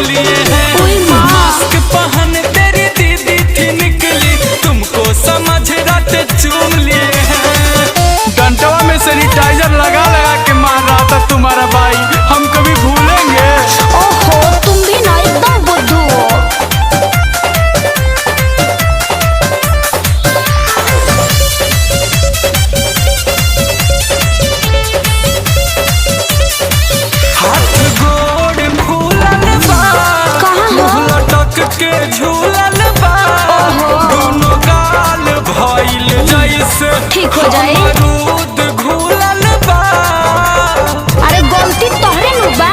लिए हैं। मास्क पहन तेरी दीदी थी निकली, तुमको समझ रात चूम लिए हैं। डंटवा में सैनिटाइजर लगा लगा के मार रहा था तुम्हारा भाई, हम कभी भूलेंगे? ओहो तुम भी ना एकदम बुद्धू हो। हाथ गोड़ फूलल बा, लटक के झूलल बा, दोनों गाल भइल जैसे ठीक हो जाए। अमरूद घूलल बा। अरे गलती तोहरे नु बा,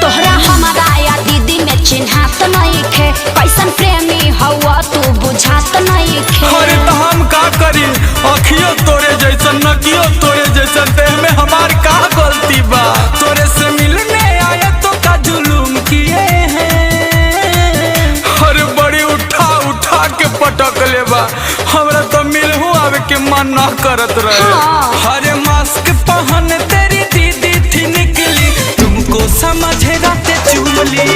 तोहरा हमारा या दीदी में चिन्हात नहीं खे, कैसन प्रेमी हवा तू बुझात नहीं खे। अरे तो हम का करी, अखियों तोरे जैसन नकियों तोरे जैसन, देह में हमार का गलती बा? तोरे से मिलने आया तो का जुलूम किए हैं। अरे बड़ी उठा उठा के पटक ले बा, हमरा तो मिलहू आवे के मन ना करत रहे। अरे मास्क पहन तेरी दीदी थी निकली, तुमको समझे राते चूम लिए।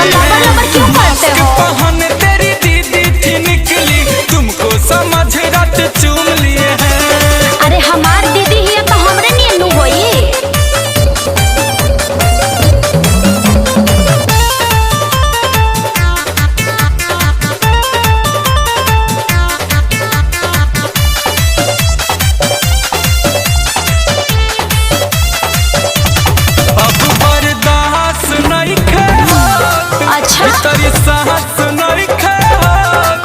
क्यों करते हो? पहन तेरी दीदी थी निकली, तुमको समझ रात चूम लिए हैं। अरे हमार दीदी ही तो हमरे लिए नु होई। अब बर्दाश्त नहीं खे होत, अच्छा तेरी साहस नहीं खे होत।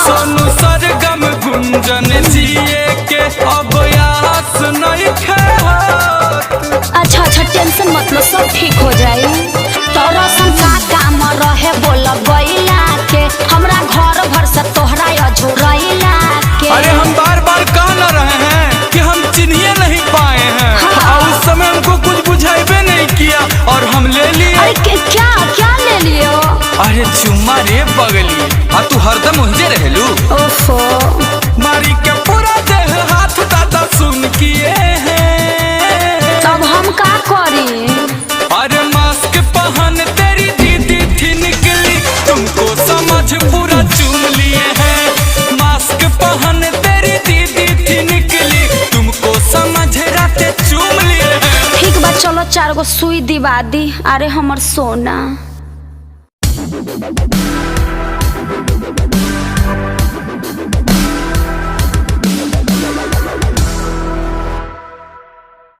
सोनू सरगम गुंजन जिए के अब आस नहीं खे होत। अच्छा अच्छा टेंशन मत लो, सब ठीक हो जाई। तोरा सन का काम रहे बोल गइला के, हमरा घर भर से तोहरा अझुरइला के। अरे हम बार बार कह न रहे हैं कि हम चिन्हिए नहीं पाए हैं। और उस समय हमको कुछ बुझाइबे नहीं किया और हम ले लिए। अरे क्या क्या ले लियो? अरे चुम्मा रे बगली, आ तू हरदम ओहिजे रहेलू। ओफो मारी के पूरा देह हाथ दादा सुन किए हैं। तब हम का करी? अरे मास्क पहन तेरी दीदी थी निकली, तुमको समझ पूरा चूम लिए हैं। मास्क पहन तेरी दीदी थी निकली, तुमको समझ राते चूम लिए हैं। ठीक बा चलो 4 गो सुई दिवा दी। अरे हमर सोना।